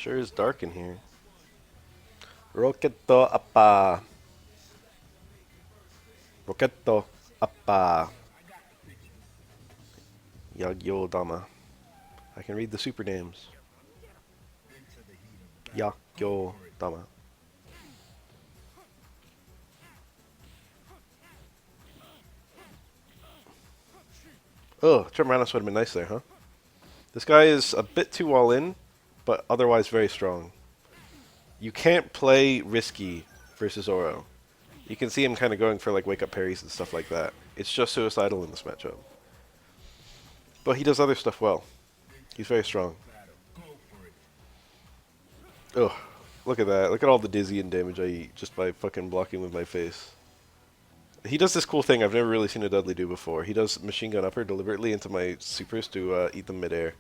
Sure is dark in here. Roketo appa. Roketo appa. Yagyo dama. I can read the super names. Yakyo dama. Oh, Tremranos would have been nice there, huh? This guy is a bit too all in, but otherwise very strong. You can't play risky versus Oro. You can see him kind of going for like wake up parries and stuff like that. It's just suicidal in this matchup. But he does other stuff well. He's very strong. Ugh. Look at that. Look at all the dizzying damage I eat just by fucking blocking with my face. He does this cool thing I've never really seen a Dudley do before. He does machine gun upper deliberately into my supers to eat them midair.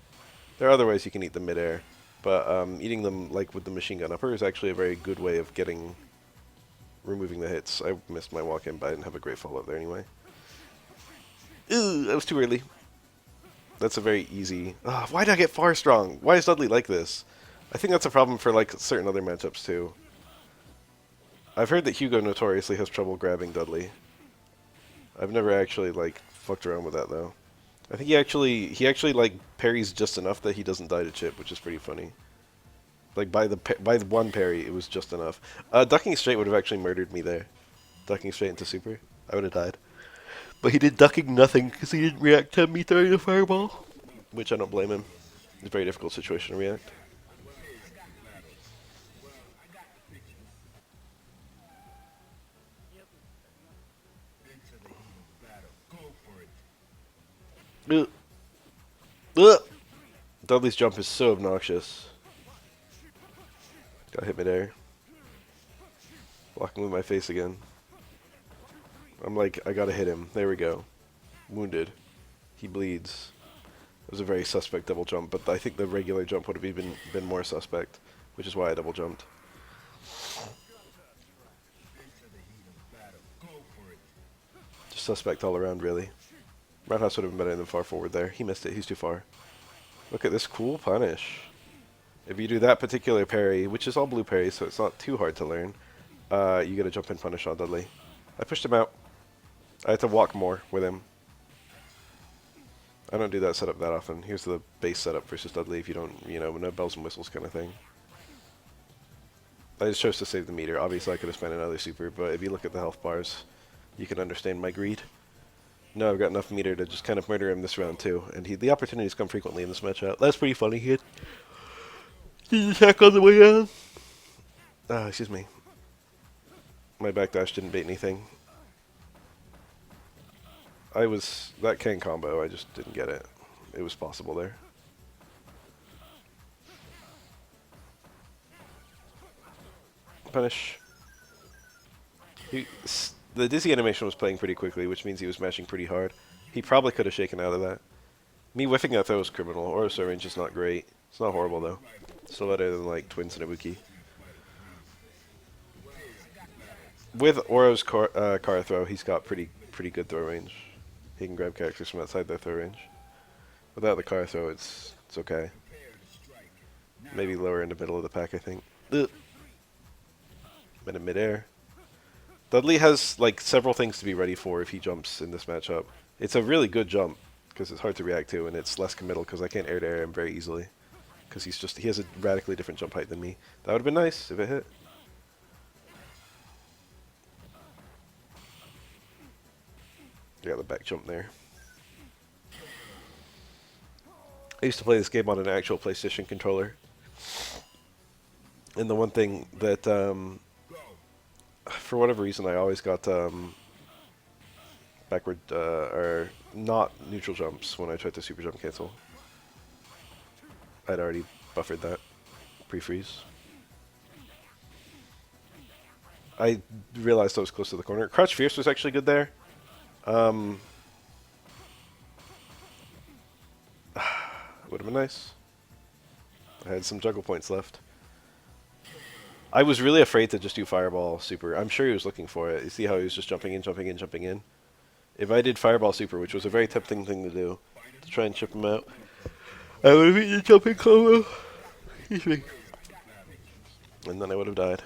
There are other ways you can eat them midair, but eating them like with the machine gun upper is actually a very good way of removing the hits. I missed my walk-in, but I didn't have a great follow-up there anyway. Ew, that was too early. That's a very easy... why did I get far strong? Why is Dudley like this? I think that's a problem for like certain other matchups too. I've heard that Hugo notoriously has trouble grabbing Dudley. I've never actually like fucked around with that though. I think he actually like parries just enough that he doesn't die to chip, which is pretty funny. Like by the one parry, it was just enough. Ducking straight would have actually murdered me there. Ducking straight into super, I would have died. But he did ducking nothing because he didn't react to me throwing the fireball, which I don't blame him. It's a very difficult situation to react. Ugh. Ugh. Dudley's jump is so obnoxious. Got hit midair. Blocking with my face again. I'm like, I gotta hit him. There we go. Wounded. He bleeds. It was a very suspect double jump, but I think the regular jump would have even been more suspect, which is why I double jumped. Just suspect all around, really. Roundhouse would have been better than far forward there. He missed it. He's too far. Look at this cool punish. If you do that particular parry, which is all blue parry, so it's not too hard to learn, you get a jump in punish on Dudley. I pushed him out. I had to walk more with him. I don't do that setup that often. Here's the base setup versus Dudley if you don't, no bells and whistles kind of thing. I just chose to save the meter. Obviously I could have spent another super, but if you look at the health bars, you can understand my greed. No, I've got enough meter to just kind of murder him this round too, and the opportunities come frequently in this matchup. That's pretty funny. He did attack on the way down. Excuse me. My backdash didn't bait anything. That Kang combo, I just didn't get it. It was possible there. Punish. The dizzy animation was playing pretty quickly, which means he was mashing pretty hard. He probably could have shaken out of that. Me whiffing that throw was criminal. Oro's range is not great. It's not horrible though. Still better than like Twins and Ibuki. With Oro's car throw, he's got pretty good throw range. He can grab characters from outside their throw range. Without the car throw, it's okay. Maybe lower in the middle of the pack, I think. Ugh. Been in midair. Dudley has like several things to be ready for if he jumps in this matchup. It's a really good jump because it's hard to react to, and it's less committal because I can't air to air him very easily. Because he has a radically different jump height than me. That would have been nice if it hit. I got the back jump there. I used to play this game on an actual PlayStation controller. And the one thing that, for whatever reason, I always got backward, or not neutral jumps when I tried to super jump cancel. I'd already buffered that. Pre-freeze. I realized I was close to the corner. Crouch Fierce was actually good there. Would have been nice. I had some juggle points left. I was really afraid to just do Fireball Super. I'm sure he was looking for it. You see how he was just jumping in, jumping in, jumping in? If I did Fireball Super, which was a very tempting thing to do, to try and chip him out, I would have eaten the jumping combo. Excuse me. And then I would have died.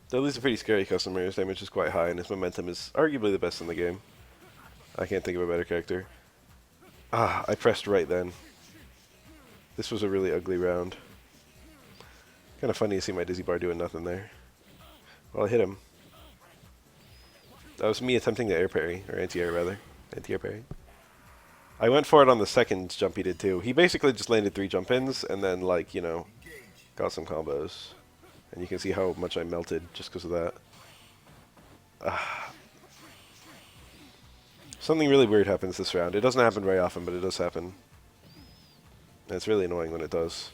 Dudley's a pretty scary customer. His damage is quite high, and his momentum is arguably the best in the game. I can't think of a better character. Ah, I pressed right then. This was a really ugly round. Kind of funny to see my Dizzy Bar doing nothing there. Well, I hit him. That was me attempting the air parry, or anti-air rather. Anti-air parry. I went for it on the second jump he did too. He basically just landed 3 jump-ins, and then, like, you know, got some combos. And you can see how much I melted just because of that. Something really weird happens this round. It doesn't happen very often, but it does happen. And it's really annoying when it does.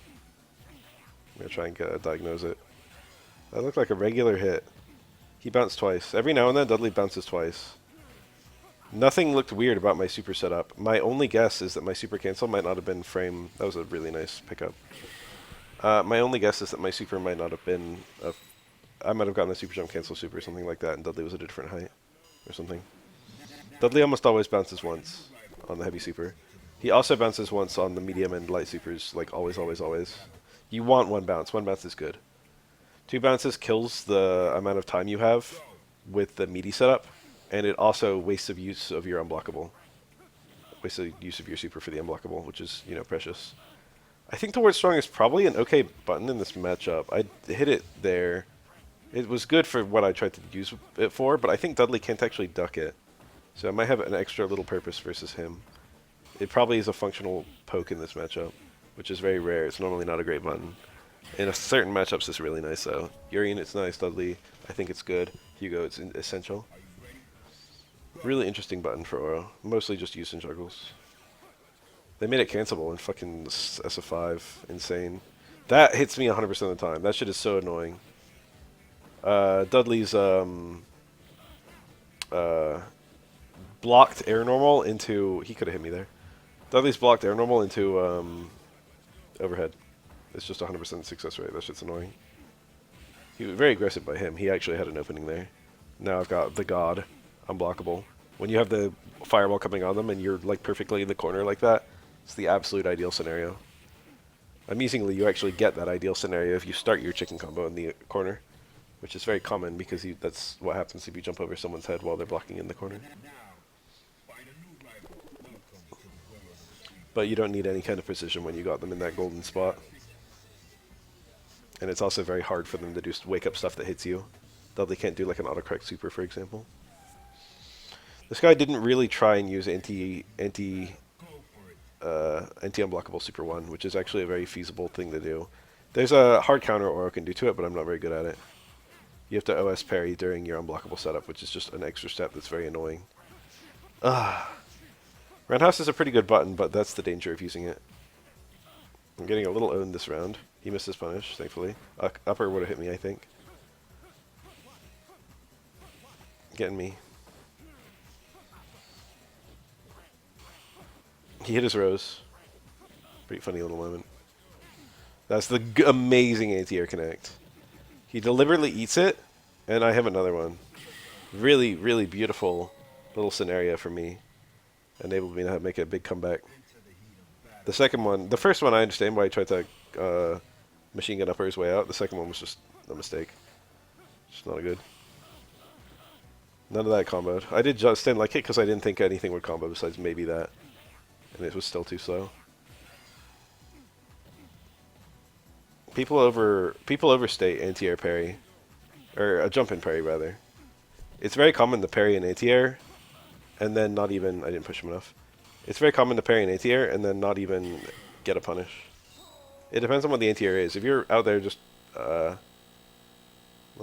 I'm going to try and diagnose it. That looked like a regular hit. He bounced twice. Every now and then, Dudley bounces twice. Nothing looked weird about my super setup. My only guess is that my super cancel might not have been frame. That was a really nice pickup. My only guess is that my super might not have been... I might have gotten a super jump cancel super or something like that, and Dudley was at a different height or something. Dudley almost always bounces once on the heavy super. He also bounces once on the medium and light supers, like always, always, always. You want 1 bounce. 1 bounce is good. 2 bounces kills the amount of time you have with the meaty setup, and it also wastes of use of your unblockable. Wastes of use of your super for the unblockable, which is, you know, precious. I think Towards Strong is probably an okay button in this matchup. I hit it there. It was good for what I tried to use it for, but I think Dudley can't actually duck it. So I might have an extra little purpose versus him. It probably is a functional poke in this matchup, which is very rare. It's normally not a great button. In a certain matchups, it's really nice, though. Urien, it's nice. Dudley, I think it's good. Hugo, it's essential. Really interesting button for Oro. Mostly just used in juggles. They made it cancelable in fucking SF5. Insane. That hits me 100% of the time. That shit is so annoying. Dudley's blocked air normal into... He could have hit me there. Dudley's blocked air normal into overhead. It's just 100% success rate. That shit's annoying. He was very aggressive by him. He actually had an opening there. Now I've got the God. Unblockable. When you have the fireball coming on them and you're like perfectly in the corner like that, it's the absolute ideal scenario. Amusingly, you actually get that ideal scenario if you start your chicken combo in the corner, which is very common because that's what happens if you jump over someone's head while they're blocking in the corner. But you don't need any kind of precision when you got them in that golden spot. And it's also very hard for them to do wake up stuff that hits you. Dudley can't do like an autocorrect super, for example. This guy didn't really try and use anti-unblockable super 1, which is actually a very feasible thing to do. There's a hard counter Oro can do to it, but I'm not very good at it. You have to OS parry during your unblockable setup, which is just an extra step that's very annoying. Roundhouse is a pretty good button, but that's the danger of using it. I'm getting a little owned this round. He missed his punish, thankfully. Upper would have hit me, I think. Getting me. He hit his rose. Pretty funny little moment. That's the amazing anti-air connect. He deliberately eats it, and I have another one. Really, really beautiful little scenario for me. Enabled me to make a big comeback. The second one, the first one I understand why he tried to machine gun upper his way out. The second one was just a mistake. Just not good. None of that comboed. I did just stand like hit because I didn't think anything would combo besides maybe that. And it was still too slow. People overstate anti-air parry. Or a jump-in parry, rather. It's very common to parry an anti-air, and then not even... I didn't push him enough. It's very common to parry an anti-air, and then not even get a punish. It depends on what the anti-air is. If you're out there just... let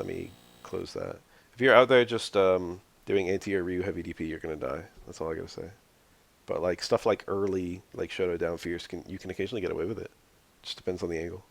me close that. If you're out there just doing anti-air Ryu heavy DP, you're going to die. That's all I got to say. But like stuff like early, like Shoto down fierce, you can occasionally get away with it. Just depends on the angle.